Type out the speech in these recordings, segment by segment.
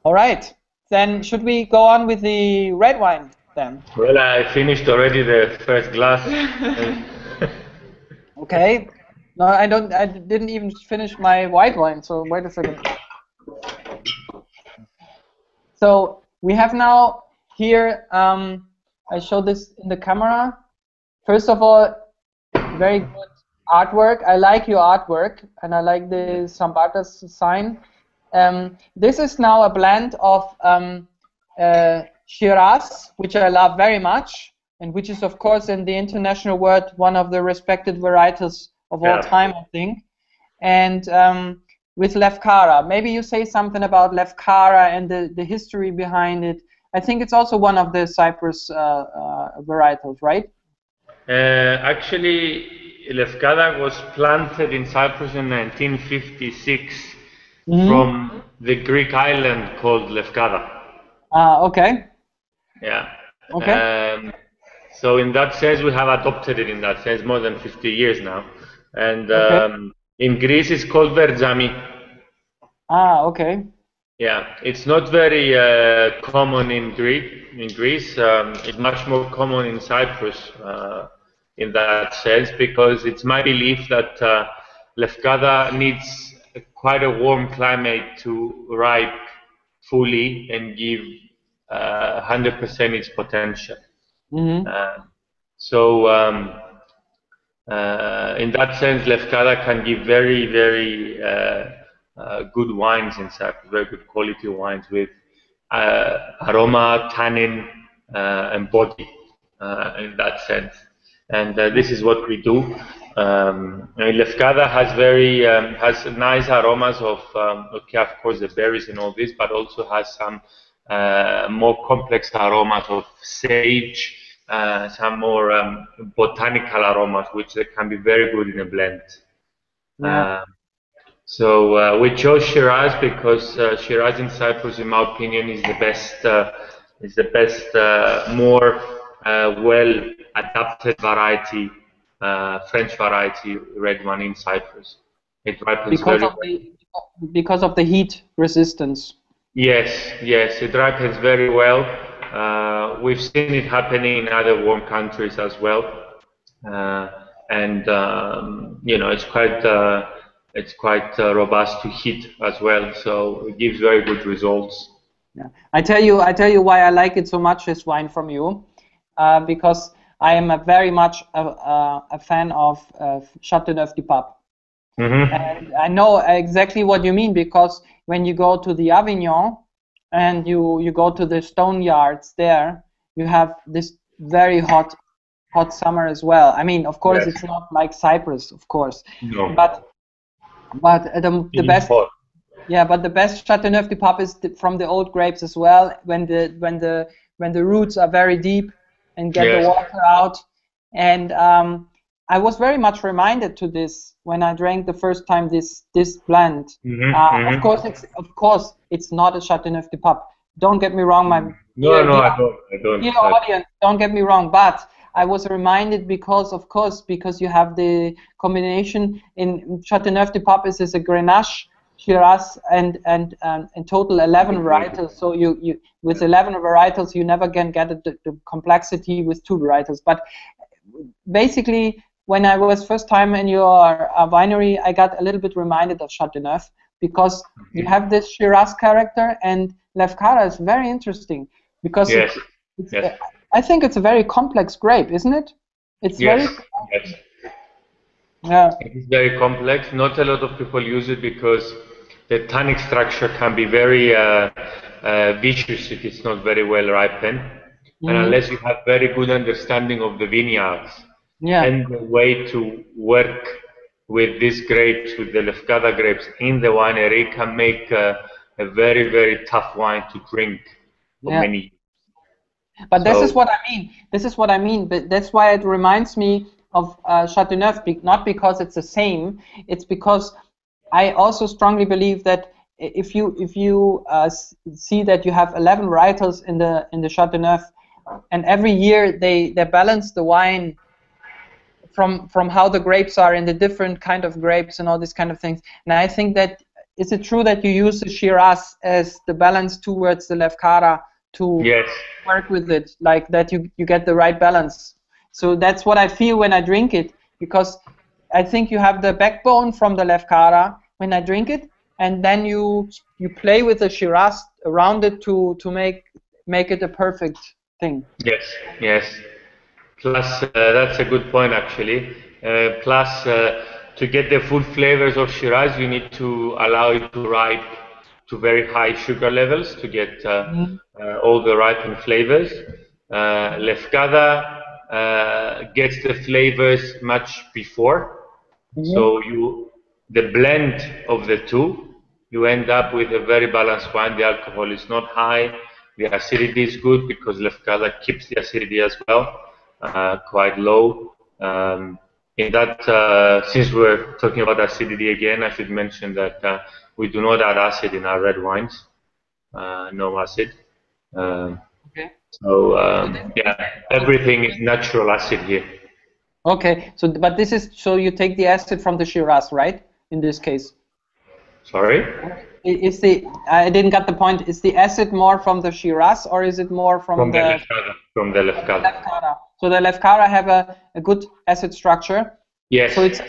All right. Then should we go on with the red wine then? Well, I finished already the first glass. Okay. No, I don't. I didn't even finish my white wine. So wait a second. So we have now here. I showed this in the camera. First of all, very good artwork. I like your artwork, and I like the Zambartas sign. This is now a blend of Shiraz, which I love very much, and which is, of course, in the international world, one of the respected varietals of all time, I think. And with Lefkada, maybe you say something about Lefkada and the history behind it. I think it's also one of the Cyprus varietals, right? Actually, Lefkada was planted in Cyprus in 1956 from the Greek island called Lefkada. Okay. Yeah. Okay. So in that sense, we have adopted it in that sense more than 50 years now. And in Greece, it's called Verjami. Okay. Yeah, it's not very common in Greece. It's much more common in Cyprus in that sense, because it's my belief that Lefkada needs quite a warm climate to ripe fully and give 100% its potential. So in that sense, Lefkada can give very, very good wines in Cyprus, very good quality wines with aroma, tannin, and body in that sense. And this is what we do. Lefkada has has nice aromas of okay, of course, the berries and all this, but also has some more complex aromas of sage, some more botanical aromas, which can be very good in a blend. So we chose Shiraz because Shiraz in Cyprus, in my opinion, is the best, more well adapted variety, French variety red wine in Cyprus. It ripens because of the heat resistance. Yes, it ripens very well. We've seen it happening in other warm countries as well, and you know, it's quite robust to heat as well. So it gives very good results. Yeah, I tell you why I like it so much, this wine from you, because I am very much a fan of Châteauneuf-du-Pape. And I know exactly what you mean, because when you go to the Avignon and you go to the stone yards there, you have this very hot summer as well. I mean, of course, it's not like Cyprus, of course, no. but the best. Hot. Yeah, but the best Châteauneuf-du-Pape is from the old grapes as well, when the roots are very deep and get the water out. And I was very much reminded to this when I drank the first time this blend. Of course, it's not a Châteauneuf-du-Pape. Don't get me wrong, I don't. Dear audience, don't get me wrong, but I was reminded because you have the combination in Châteauneuf-du-Pape is a Grenache, Shiraz, and in total 11 varietals. So you with 11 varietals you never can get the complexity with 2 varietals. But basically, when I was first time in your winery, I got a little bit reminded of Châteauneuf, because you have this Shiraz character, and Lefkada is very interesting because I think it's a very complex grape, isn't it? It's Yes. Yeah. It is very complex. Not a lot of people use it because the tannic structure can be very vicious if it's not very well ripened, and unless you have very good understanding of the vineyards and the way to work with these grapes, with the Lefkada grapes in the winery, can make a very, very tough wine to drink for many years. But this is what I mean. But that's why it reminds me of Châteauneuf, not because it's the same. It's because I also strongly believe that if you see that you have 11 varietals in the Châteauneuf, and every year they balance the wine from how the grapes are in the different kind of grapes and all these kind of things. And I think that is it true that you use the Shiraz as the balance towards the Lefkada to work with it, like that you get the right balance? So that's what I feel when I drink it, because I think you have the backbone from the Lefkada when I drink it, and then you play with the Shiraz around it to make it a perfect thing. Yes. Plus, that's a good point actually. Plus, to get the full flavors of Shiraz, you need to allow it to ripe to very high sugar levels to get all the ripened flavors. Lefkada gets the flavors much before, so the blend of the two, you end up with a very balanced wine. The alcohol is not high, the acidity is good because Lefkada keeps the acidity as well quite low. In that, since we're talking about acidity again, I should mention that we do not add acid in our red wines. No acid. So yeah, everything is natural acid here. Okay, so but this is, so you take the acid from the Shiraz, right? In this case. Sorry? Is the, I didn't get the point. Is the acid more from the Shiraz or is it more from the Lefkada? From the Lefkada. So the Lefkada have a good acid structure. Yes. So it's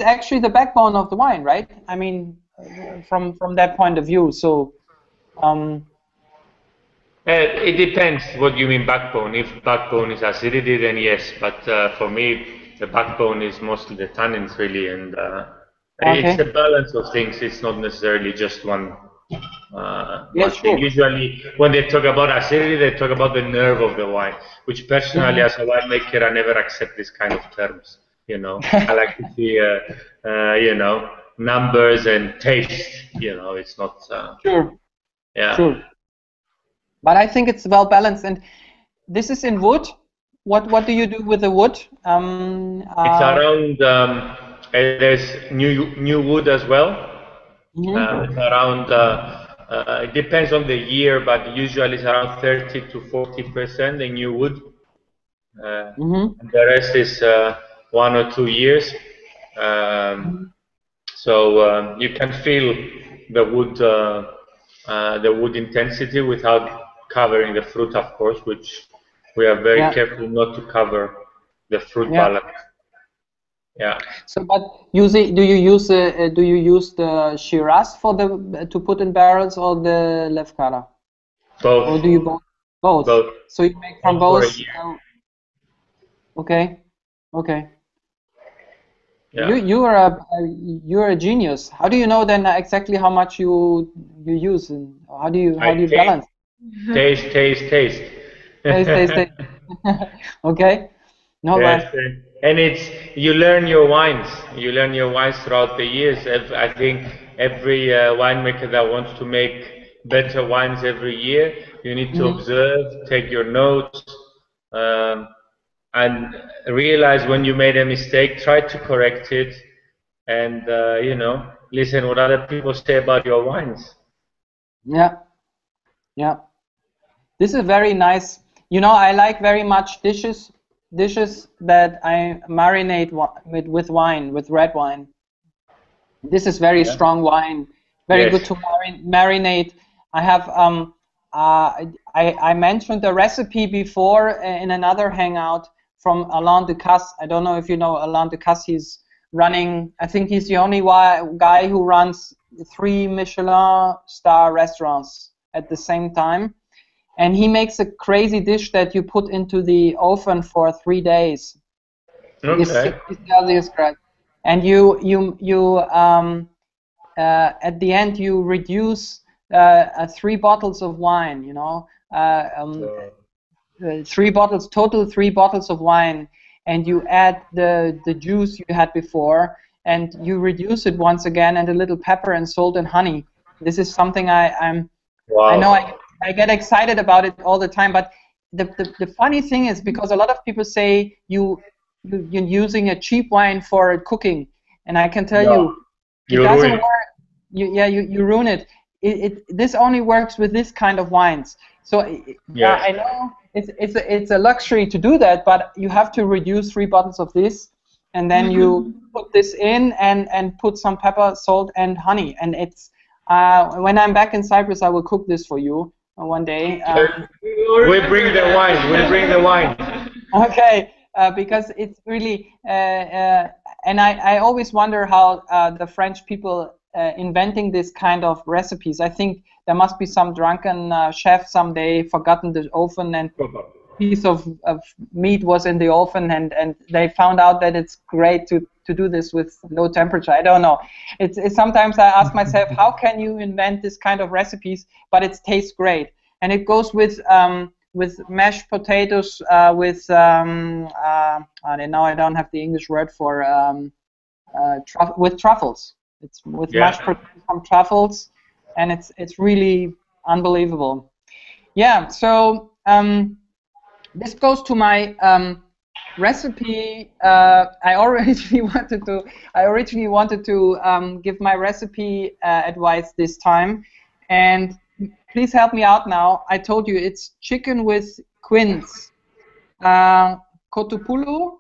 actually the backbone of the wine, right? I mean, from that point of view. So. It depends what you mean backbone. If backbone is acidity, then yes. But for me, the backbone is mostly the tannins, really, and it's a balance of things. It's not necessarily just one thing. Usually, when they talk about acidity, they talk about the nerve of the wine, which personally, as a winemaker, I never accept this kind of terms. You know, I like to see, you know, numbers and taste. You know, it's not. Sure. But I think it's well balanced, and this is in wood. What do you do with the wood? It's around. There's new wood as well. It's around. It depends on the year, but usually it's around 30 to 40% the new wood. And the rest is 1 or 2 years. So you can feel the wood intensity without covering the fruit, of course, which we are very careful not to cover the fruit balance. Yeah. So, but do you use the Shiraz for to put in barrels or the Lefkada? Both. Or do you both? So you make from both. Okay. Yeah. You're a genius. How do you know then exactly how much you use, and how do you balance? Taste. Taste. Okay. No, yes, and you learn your wines. You learn your wines throughout the years. I think every winemaker that wants to make better wines every year, you need to observe, take your notes, and realize when you made a mistake, try to correct it, and you know, listen what other people say about your wines. Yeah. This is very nice. You know, I like very much dishes that I marinate with wine, with red wine. This is very strong wine, very good to marinate. I have I mentioned the recipe before in another hangout from Alain Ducasse. I don't know if you know Alain Ducasse. He's running, I think he's the only guy who runs 3 Michelin star restaurants at the same time. And he makes a crazy dish that you put into the oven for 3 days. Okay. And you at the end you reduce 3 bottles of wine. You know, 3 bottles total, 3 bottles of wine, and you add the juice you had before, and you reduce it once again, and a little pepper and salt and honey. This is something I know I get excited about it all the time, but the funny thing is, because a lot of people say you're using a cheap wine for cooking, and I can tell you, it doesn't work. You ruin it. This only works with this kind of wines. So I know it's a luxury to do that, but you have to reduce 3 bottles of this, and then you put this in and put some pepper, salt, and honey, and When I'm back in Cyprus, I will cook this for you one day. We bring the wine. We bring the wine. Okay, because it's really, and I always wonder how the French people inventing this kind of recipes. I think there must be some drunken chef someday forgotten the oven and piece of meat was in the oven, and they found out that it's great to do this with low temperature. I don't know. It's sometimes I ask myself, how can you invent this kind of recipes, but it tastes great, and it goes with mashed potatoes, with I don't know, I don't have the English word for with truffles. It's with mashed potatoes from truffles, and it's really unbelievable. Yeah. So this goes to my recipe. I originally wanted to give my recipe advice this time, and please help me out now. I told you it's chicken with quince, kotopulu,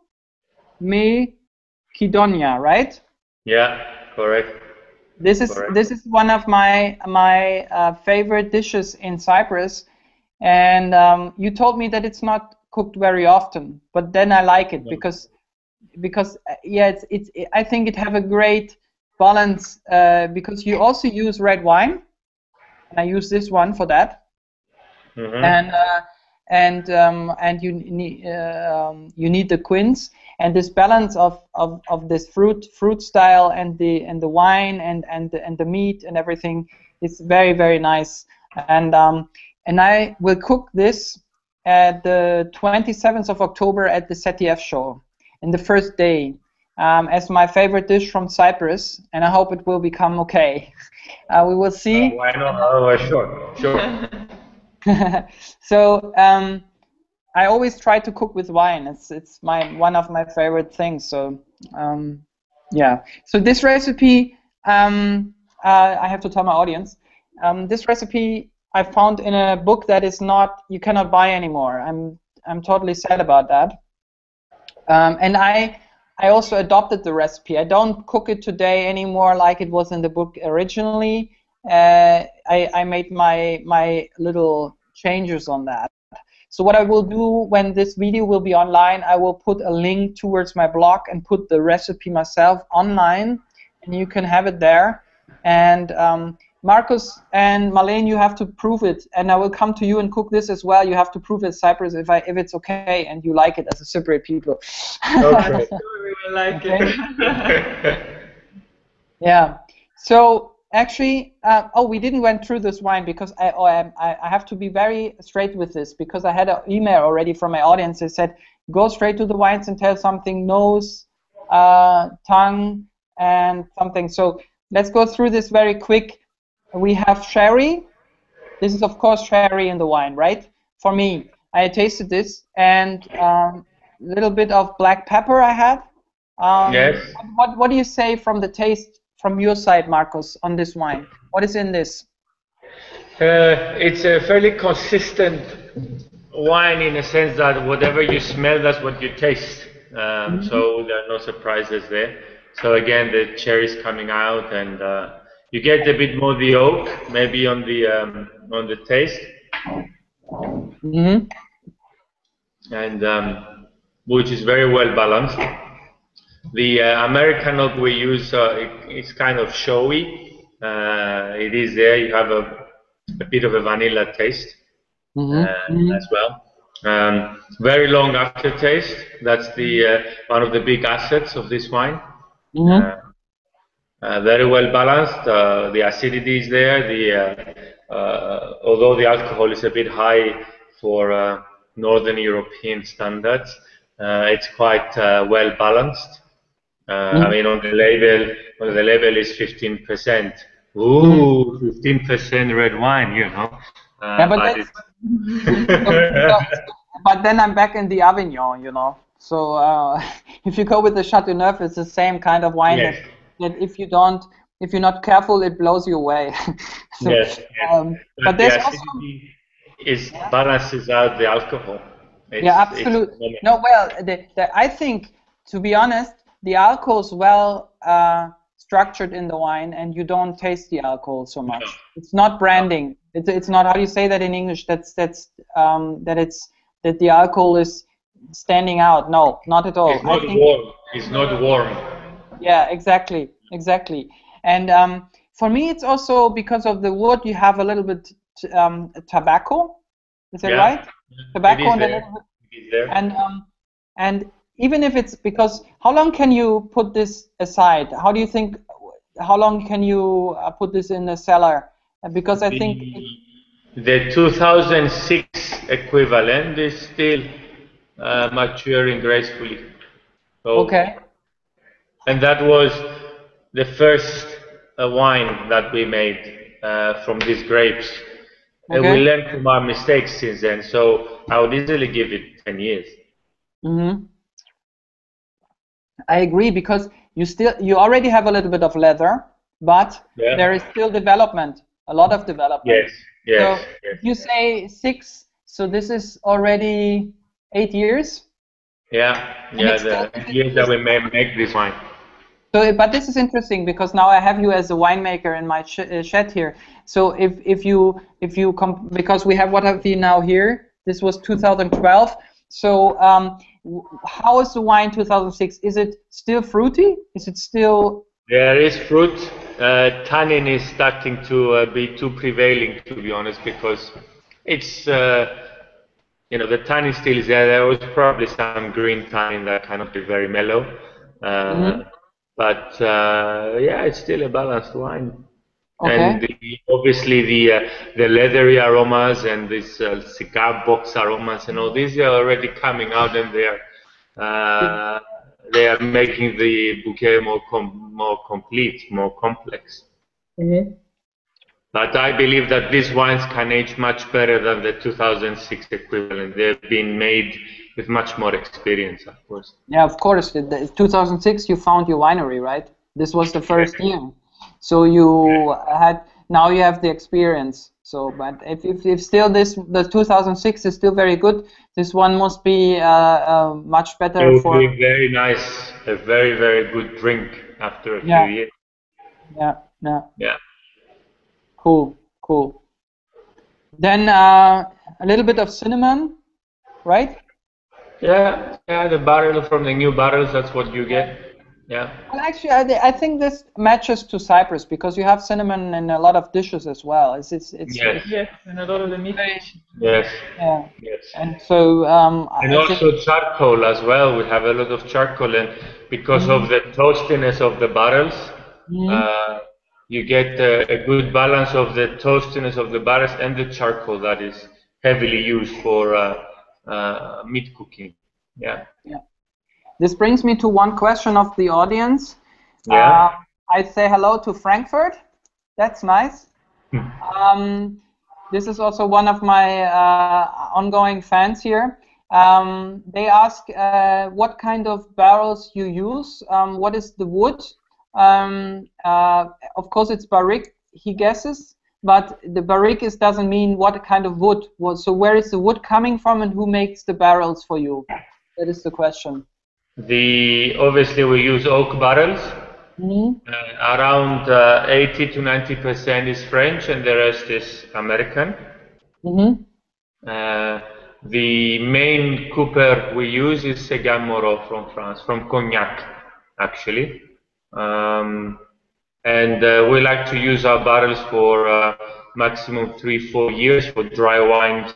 me kidonia, right? Yeah, correct. This is one of my favorite dishes in Cyprus, and you told me that it's not cooked very often, but then I like it because yeah, I think it have a great balance because you also use red wine, and I use this one for that, and you need the quince, and this balance of this fruit style and the wine and the meat and everything is very, very nice, and I will cook this at the 27th of October at the ZDF show in the first day as my favorite dish from Cyprus, and I hope it will become okay. We will see. Why not? Sure. So I always try to cook with wine. It's one of my favorite things. So yeah. So this recipe, I have to tell my audience, this recipe I found in a book that is not, you cannot buy anymore. I'm totally sad about that. And I also adopted the recipe. I don't cook it today anymore like it was in the book originally. I made my little changes on that. So what I will do when this video will be online, I will put a link towards my blog and put the recipe myself online, and you can have it there. And Marcus and Marlene, you have to prove it, and I will come to you and cook this as well. You have to prove it, Cyprus, if it's okay and you like it as a Cypriot people. Okay. We will like it. Yeah. So actually, we didn't went through this wine because I have to be very straight with this, because I had an email already from my audience that said, go straight to the wines and tell something nose, tongue, and something. So let's go through this very quick. We have sherry. This is, of course, sherry in the wine, right? For me, I tasted this, and a little bit of black pepper I had. Yes. What do you say from the taste from your side, Marcos, on this wine? What is in this? It's a fairly consistent wine in a sense that whatever you smell, that's what you taste. So there are no surprises there. So again, the cherries coming out, and you get a bit more the oak, maybe on the taste, and which is very well balanced. The American oak we use, it's kind of showy. It is there. You have a bit of a vanilla taste as well. Very long aftertaste. That's the one of the big assets of this wine. Very well balanced. The acidity is there. Although the alcohol is a bit high for Northern European standards, it's quite well balanced. I mean, on the label is 15%. Ooh, 15% red wine, you know. But then I'm back in the Avignon, you know. So if you go with the Chateauneuf, it's the same kind of wine that if you're not careful, it blows you away. So, yes. But the there's acidity balances out the alcohol. Absolutely. No, well, I think, to be honest, the alcohol is structured in the wine, and you don't taste the alcohol so much. It's not branding. It's not, how do you say that in English? That the alcohol is standing out. No, not at all. It's not warm. It's not warm. Yeah, exactly. And for me, it's also because of the wood. You have a little bit tobacco. Is that right? Tobacco and a little bit. And even if it's, because how long can you put this aside? How do you think? How long can you put this in the cellar? Because I think the 2006 equivalent is still maturing gracefully. So, okay. And that was the first wine that we made from these grapes. And we learned from our mistakes since then. So I would easily give it 10 years. Mm-hmm. I agree, because you already have a little bit of leather, but there is still development, a lot of development. Yes. So if you say 6, so this is already 8 years. The years that we may make this wine. So, but this is interesting, because now I have you as a winemaker in my shed here. So if you because we have, what have we now here? This was 2012. So how is the wine 2006? Is it still fruity? Is it still? There is fruit. Tannin is starting to be too prevailing, to be honest, because it's the tannin still is there. There was probably some green tannin that kind of is very mellow, but it's still a balanced wine. And obviously the leathery aromas and this cigar box aromas and all these are already coming out, and they are making the bouquet more complete, more complex. But I believe that these wines can age much better than the 2006 equivalent. They've been made with much more experience, of course. Yeah, of course. In 2006, you found your winery, right? This was the first year. So you now you have the experience. So, but if still the 2006 is still very good, this one must be much better. It will be very nice, a very, very good drink after a few years. Yeah. Cool. Then a little bit of cinnamon, right? Yeah, the barrel from the new barrels, that's what you get. Yeah. Well, actually, I think this matches to Cyprus, because you have cinnamon in a lot of dishes as well. It's yes, and a lot of the meat. Yes. And so and also charcoal as well. We have a lot of charcoal, and because of the toastiness of the barrels, you get a good balance of the toastiness of the barrels and the charcoal that is heavily used for meat cooking. Yeah. This brings me to one question of the audience. I say hello to Frankfurt. That's nice. This is also one of my ongoing fans here. They ask what kind of barrels you use. What is the wood? Of course, it's barrique, he guesses, but the barrique doesn't mean what kind of wood. So where is the wood coming from, and who makes the barrels for you? That is the question. Obviously we use oak barrels. Around 80 to 90% is French, and the rest is American. The main cooper we use is Séguin Moreau from France, from Cognac, actually. And we like to use our barrels for maximum 3-4 years for dry wines,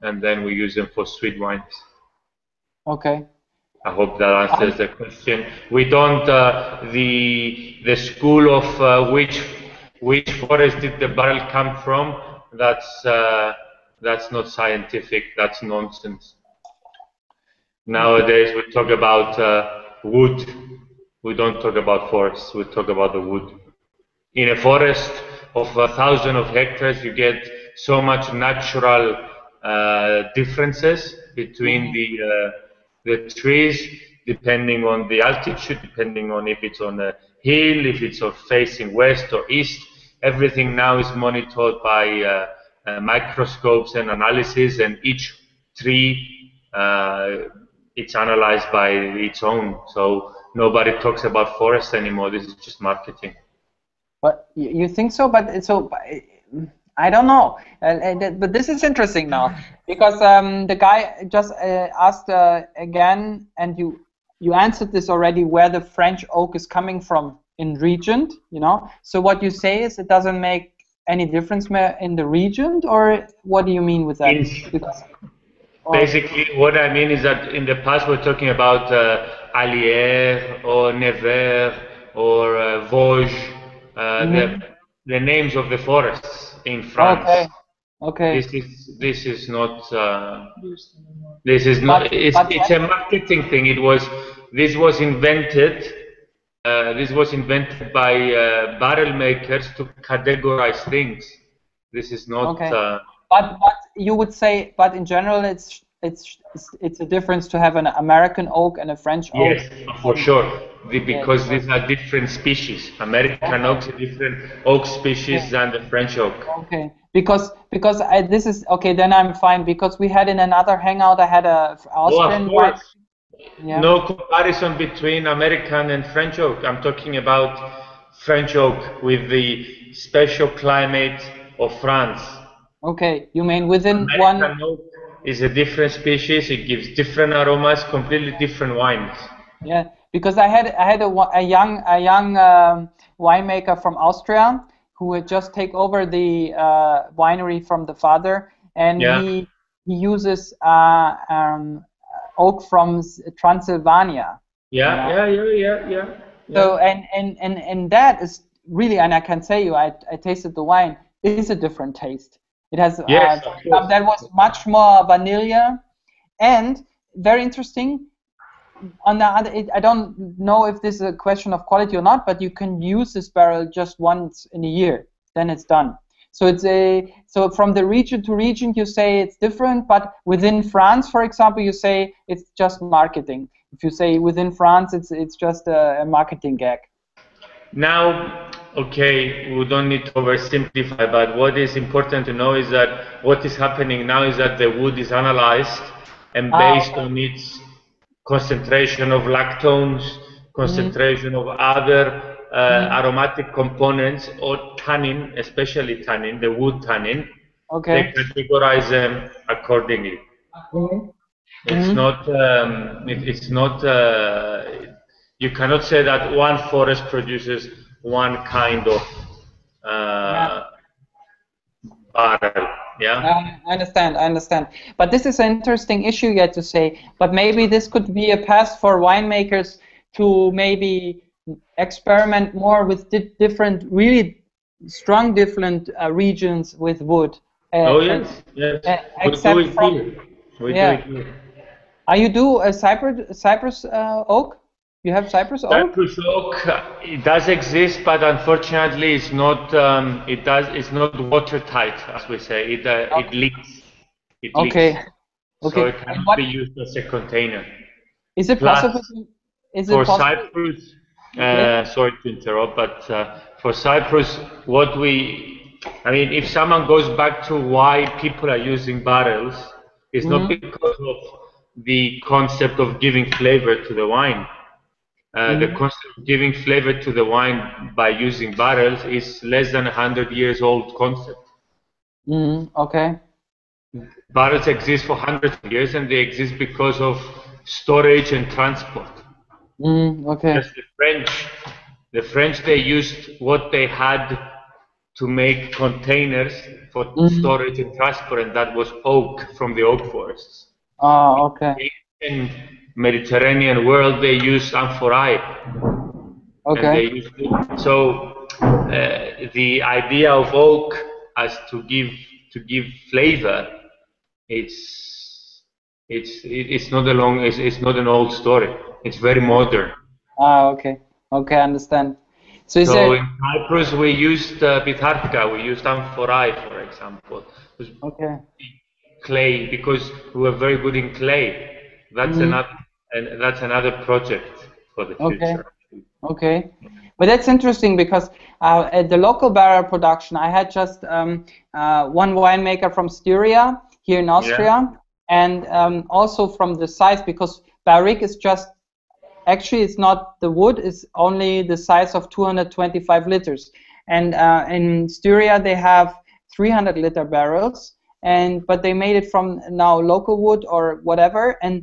and then we use them for sweet wines. Okay. I hope that answers the question. We don't the school of which forest did the barrel come from. That's not scientific. That's nonsense. Nowadays we talk about wood. We don't talk about forests. We talk about the wood. In a forest of 1,000 of hectares, you get so much natural differences between the trees, depending on the altitude, depending on if it's on a hill, if it's facing west or east. Everything now is monitored by microscopes and analysis, and each tree it's analyzed by its own. So nobody talks about forest anymore. This is just marketing. But you think so? But I don't know. But this is interesting now, because the guy just asked again, and you answered this already, where the French oak is coming from in region, you know. So what you say is it doesn't make any difference in the region, or what do you mean with that? Basically, what I mean is that in the past we're talking about Allier or Nevers or Vosges, the names of the forests in France. Okay. Okay. This is not it's a marketing thing. This was invented by barrel makers to categorize things. This is not. Okay. But you would say, but in general, it's a difference to have an American oak and a French oak. Yes, for sure. Because these are different species. American oaks are different oak species than the French oak. Okay. Because this is okay. Then I'm fine. Because we had in another hangout, I had a Austrian wine. Yeah. No comparison between American and French oak. I'm talking about French oak with the special climate of France. Okay, you mean within American oak is a different species. It gives different aromas, completely different wines. Yeah, because I had a young winemaker from Austria who had just take over the winery from the father, and he uses oak from Transylvania. Yeah. So and that is really, and I can tell you, I tasted the wine. It is a different taste. It has that was much more vanilla, and very interesting. On the other, I don't know if this is a question of quality or not, but you can use this barrel just once in a year, then it's done. So so from the region to region, you say it's different, but within France, for example, you say it's just marketing. If you say within France, it's just a marketing gag. Now, okay, we don't need to oversimplify, but what is important to know is that what is happening now is that the wood is analyzed, and based on its concentration of lactones, concentration of other aromatic components, or tannin, especially tannin, the wood tannin, they categorize them accordingly. It's not. You cannot say that one forest produces one kind of barrel. Yeah. I understand. But this is an interesting issue yet to say. But maybe this could be a path for winemakers to maybe experiment more with different, really strong different regions with wood. Yes. Except from. We do it here. You do a Cyprus oak? You have Cyprus oak? Cyprus oak, it does exist, but unfortunately, it's not. It's not watertight, as we say. It leaks. It leaks. So it cannot be used as a container. Is it possible? Cyprus, sorry to interrupt, but for Cyprus, if someone goes back to why people are using barrels, it's not because of the concept of giving flavor to the wine. The concept of giving flavor to the wine by using barrels is less than 100 years old concept. Okay. Barrels exist for hundreds of years, and they exist because of storage and transport. Okay. Just the French, they used what they had to make containers for storage and transport, and that was oak from the oak forests. Okay. In Mediterranean world, they use amphorae. Okay. So the idea of oak as to give flavor, it's not an old story. It's very modern. Okay. Okay, I understand. So in Cyprus we used pitharka, we used amphorae, for example. Clay, because we were very good in clay. That's another project for the future. Okay. But that's interesting because at the local barrel production, I had just one winemaker from Styria here in Austria, and also from the size, because barrique is just, actually it's not the wood, it's only the size of 225 liters. And in Styria they have 300-liter barrels, but they made it from now local wood or whatever. And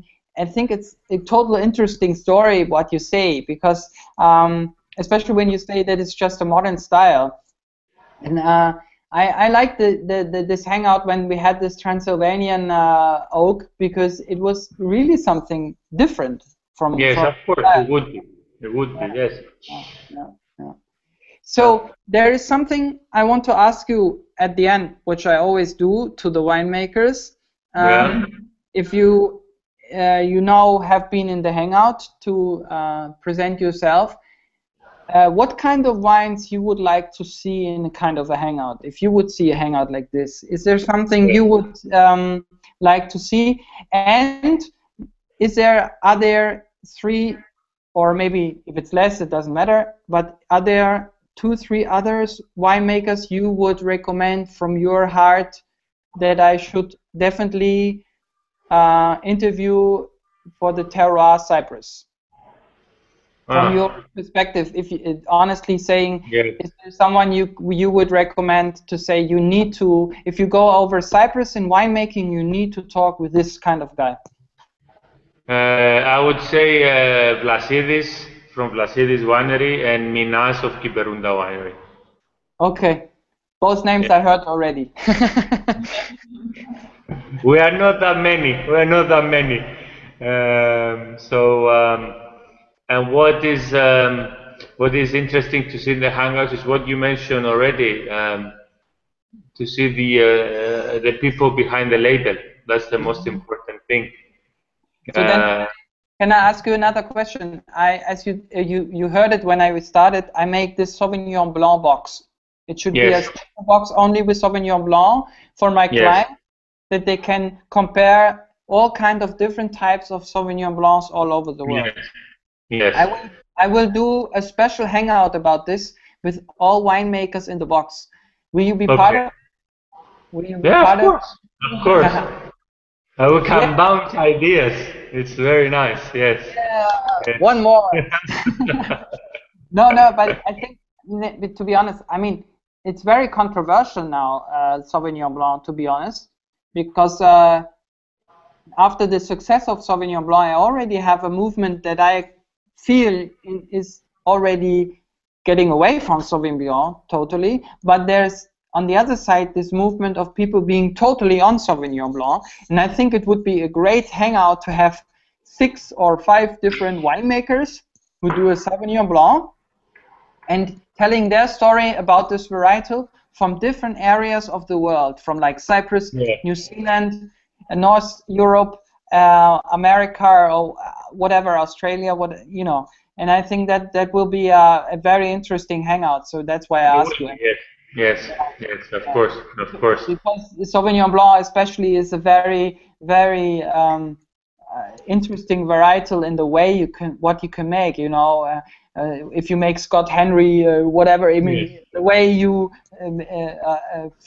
I think it's a total interesting story what you say, because especially when you say that it's just a modern style. And I like this hangout when we had this Transylvanian oak, because it was really something different from. Yes, from of course, it would be. It would be, yes. Yeah. So there is something I want to ask you at the end, which I always do to the winemakers. If you now have been in the hangout to present yourself, what kind of wines you would like to see in a kind of a hangout? If you would see a hangout like this, is there something you would like to see? And are there 3, or maybe if it's less, it doesn't matter, but are there 2, 3 others winemakers you would recommend from your heart that I should definitely interview for the terroir Cyprus? From your perspective, if you, honestly saying, is there someone you would recommend to say you need to, if you go over Cyprus in winemaking, you need to talk with this kind of guy? I would say Vlasidis from Vlasidis Winery and Minas of Kiberunda Winery. Okay, both names I heard already. We are not that many. We are not that many. And what is interesting to see in the hangouts is what you mentioned already. To see the people behind the label. That's the most important thing. So then, can I ask you another question? As you heard it when I started, I make this Sauvignon Blanc box. It should be a box only with Sauvignon Blanc for my client, that they can compare all kind of different types of Sauvignon Blancs all over the world. Yes. I will do a special hangout about this with all winemakers in the box. Will you be part of it? Will you be part of course. I will come bounce ideas. It's very nice. Yes. One more. No, but I think, to be honest, I mean, it's very controversial now, Sauvignon Blanc, to be honest, because after the success of Sauvignon Blanc, I already have a movement that I feel is already getting away from Sauvignon Blanc totally, but there's on the other side this movement of people being totally on Sauvignon Blanc, and I think it would be a great hangout to have 6 or 5 different winemakers who do a Sauvignon Blanc and telling their story about this varietal from different areas of the world, from like Cyprus, New Zealand, North Europe, America, or whatever, Australia, and I think that will be a very interesting hangout. So that's why I asked you. Yes, of course. Because Sauvignon Blanc especially is a very, very interesting varietal in the way what you can make. If you make Scott Henry, whatever, I mean, the way you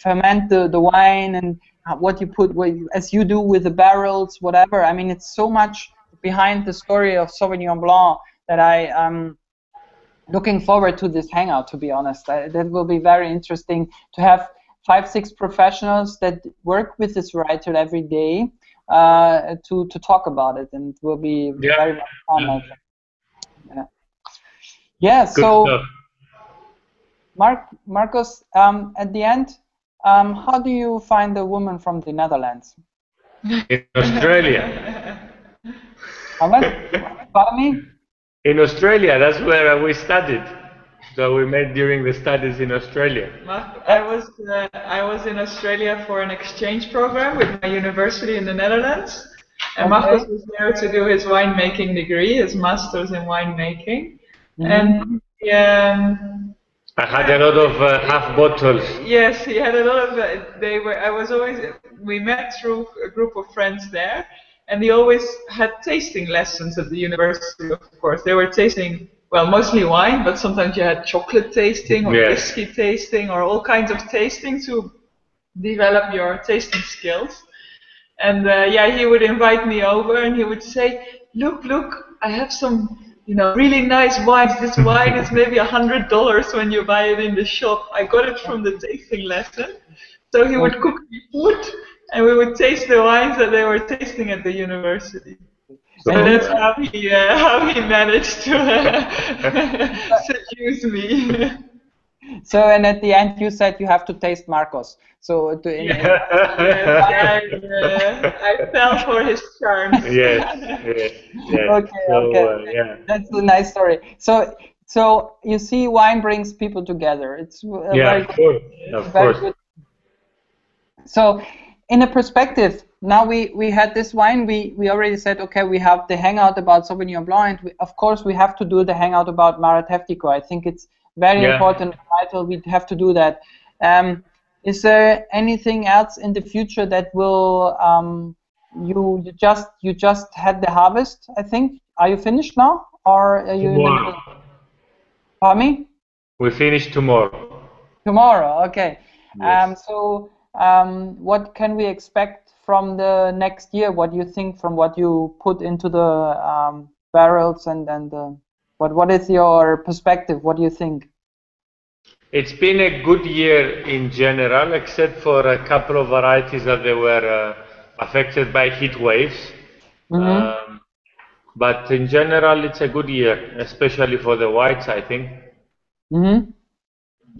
ferment the wine and what you put, as you do with the barrels, whatever. I mean, it's so much behind the story of Sauvignon Blanc that I'm looking forward to this hangout, to be honest. That will be very interesting to have 5-6 professionals that work with this varietal every day to talk about it, and it will be very much fun, I think. So Marcus, at the end, how do you find a woman from the Netherlands? In Australia. Pardon me? In Australia, that's where we studied. So we met during the studies in Australia. I was in Australia for an exchange program with my university in the Netherlands, and Marcus was there to do his winemaking degree, his master's in winemaking, and I had a lot of half bottles. Yes, he had a lot of. We met through a group of friends there, and they always had tasting lessons at the university. Of course, they were tasting, well, mostly wine, but sometimes you had chocolate tasting or whiskey tasting or all kinds of tasting to develop your tasting skills. And he would invite me over and he would say, look, I have some, really nice wines. This wine is maybe $100 when you buy it in the shop. I got it from the tasting lesson. So he would cook me food, and we would taste the wines that they were tasting at the university. So that's how he managed to seduce me. So, and at the end, you said you have to taste Marcos. So, I fell for his charms. Yes. Okay. That's a nice story. So you see, wine brings people together. It's very good. Of course. Good. So, in a perspective, now we had this wine. We already said, okay, we have the hangout about Sauvignon Blanc, and of course we have to do the hangout about Marat Heftico. I think it's very important, vital. We have to do that. Is there anything else in the future that will you just had the harvest? I think. Are you finished now, or are you tomorrow. In the middle? Pardon me? We finish tomorrow. Tomorrow, okay. Yes. What can we expect from the next year? What do you think from what you put into the barrels and what is your perspective? What do you think? It's been a good year in general, except for a couple of varieties that they were affected by heat waves. Mm-hmm. But in general, it's a good year, especially for the whites, I think. Mm-hmm.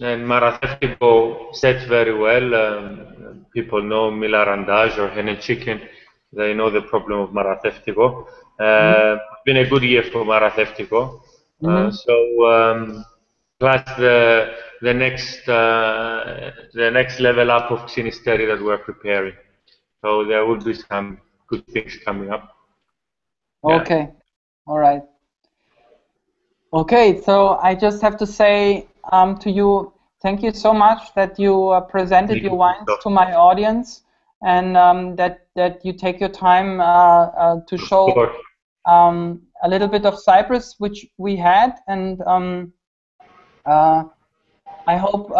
And Marat Heftico sets very well. People know Milarandage or hen and chicken. They know the problem of Marat Heftico. It's been a good year for Marat Heftico. Plus the next level up of Xynisteri that we're preparing. So there will be some good things coming up. Okay, all right. Okay, so I just have to say to you, thank you so much that you presented your wines to my audience, and that you take your time to show a little bit of Cyprus, which we had, and I hope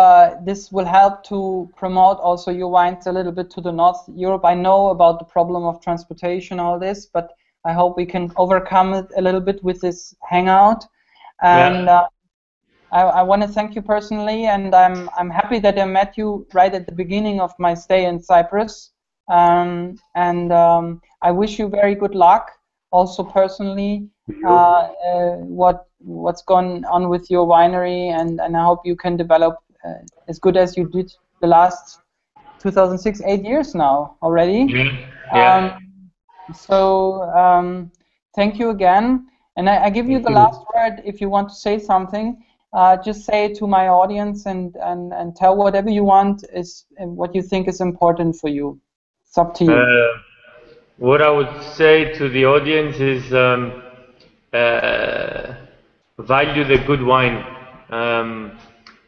this will help to promote also your wines a little bit to the North Europe. I know about the problem of transportation, all this, but I hope we can overcome it a little bit with this hangout. And I want to thank you personally, and I'm happy that I met you right at the beginning of my stay in Cyprus. I wish you very good luck, also personally. What's going on with your winery, and I hope you can develop as good as you did the last 2006, 8 years now already. Thank you again, and I give you the last word. If you want to say something, just say it to my audience and tell whatever you want is what you think is important for you. It's up to you. What I would say to the audience is value the good wine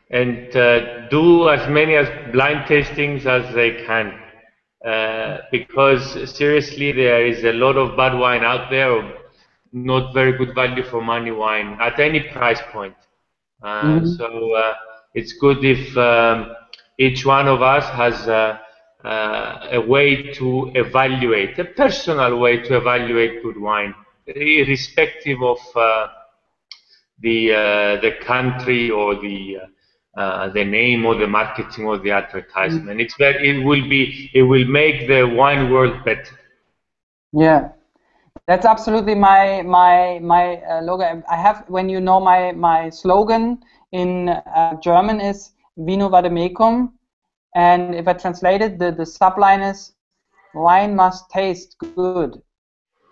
and do as many as blind tastings as they can. Because seriously, there is a lot of bad wine out there, or not very good value for money wine at any price point. So it's good if each one of us has a way to evaluate, a personal way to evaluate good wine, irrespective of the country or the name or the marketing or the advertisement. It will make the wine world better. Yeah, that's absolutely my logo. I have, when you know my slogan in German is Vino vademecum, and if I translate it, the subline is wine must taste good.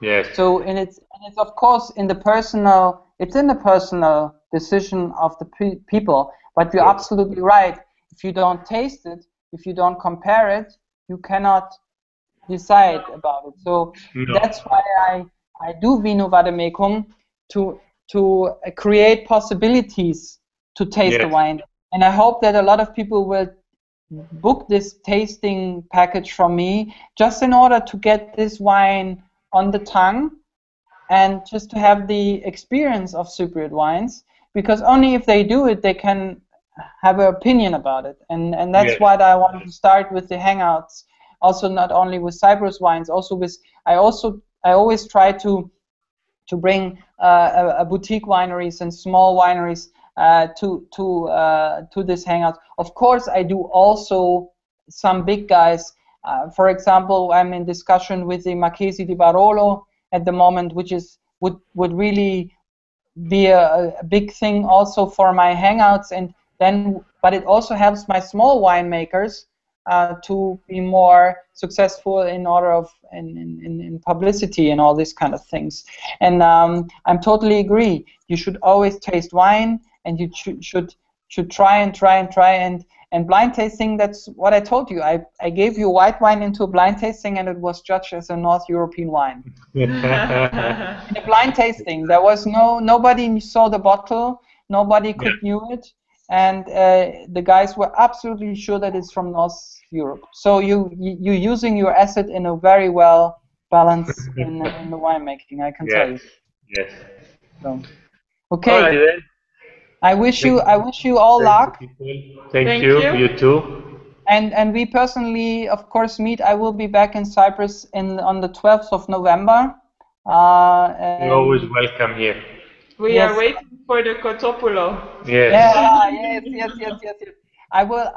Yes. So it's of course in the personal decision of the people. But you're absolutely right. If you don't taste it, if you don't compare it, you cannot decide about it. So that's why I do Vino vademecum, to create possibilities to taste the wine. And I hope that a lot of people will book this tasting package from me just in order to get this wine on the tongue and just to have the experience of Cypriot wines, because only if they do it, they can have an opinion about it. And that's why I wanted to start with the hangouts, also not only with Cyprus wines, also with, I always try to to bring a boutique wineries and small wineries to this hangout. Of course, I do also some big guys. For example, I'm in discussion with the Marchesi di Barolo at the moment, which would really be a big thing also for my hangouts, and then but it also helps my small winemakers to be more successful in order of in publicity and all these kind of things. And I'm totally agree. You should always taste wine, and you should try and blind tasting. That's what I told you. I gave you white wine into a blind tasting, and it was judged as a North European wine. In a blind tasting, there was nobody saw the bottle, nobody could knew it, and the guys were absolutely sure that it's from North Europe. So you're using your asset in a very well balance in the winemaking, I can tell you. Yes. So, okay. All right, then. I wish you all luck. Thank you. You too. And we personally, of course, meet. I will be back in Cyprus on the 12th of November. You're always welcome here. We are waiting for the Kotopoulo. Yes. Yes. I will.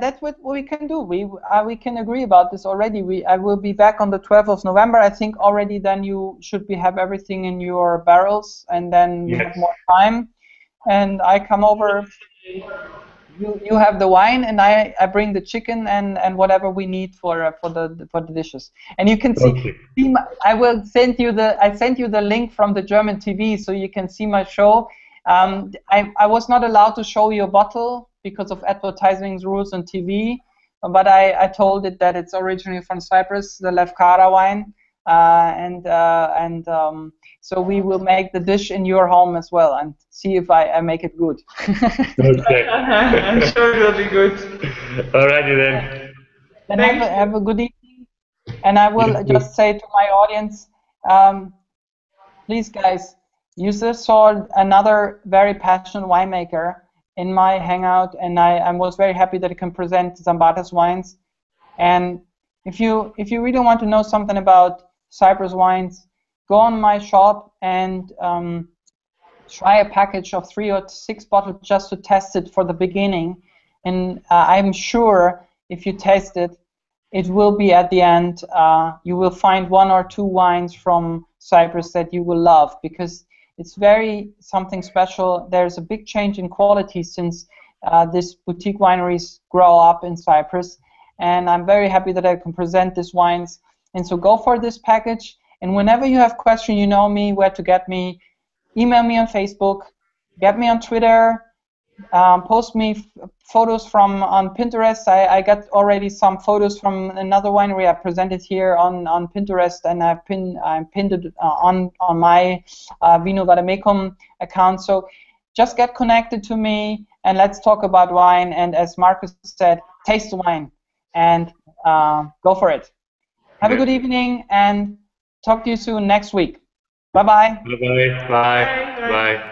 That's what we can do. We can agree about this already. I will be back on the 12th of November. I think already then you should have everything in your barrels, and then you have more time. And I come over. You have the wine, and I bring the chicken and whatever we need for the dishes. And you can see. I will send you the link from the German TV so you can see my show. I was not allowed to show you a bottle because of advertising rules on TV, but I told it that it's originally from Cyprus, the Lefkada wine, so we will make the dish in your home as well and see if I make it good. Okay. I'm sure it'll be good. Alrighty then. Then have a good evening, and I will just say to my audience, please guys, you just saw another very passionate winemaker in my hangout, and I was very happy that I can present Zambartas wines. And if you really want to know something about Cyprus wines, go on my shop and try a package of 3 or 6 bottles just to test it for the beginning. And I'm sure if you taste it, it will be at the end, you will find 1 or 2 wines from Cyprus that you will love, because it's very something special. There's a big change in quality since these boutique wineries grow up in Cyprus, and I'm very happy that I can present these wines. And so go for this package, and whenever you have questions, you know me, where to get me. Email me on Facebook, get me on Twitter, post me photos on Pinterest. I got already some photos from another winery I presented here on Pinterest, and I pinned it on my Vino Vademecum account. So just get connected to me and let's talk about wine. And as Marcus said, taste the wine and go for it. Have a good evening and talk to you soon next week. Bye-bye. Bye-bye. Bye. Bye.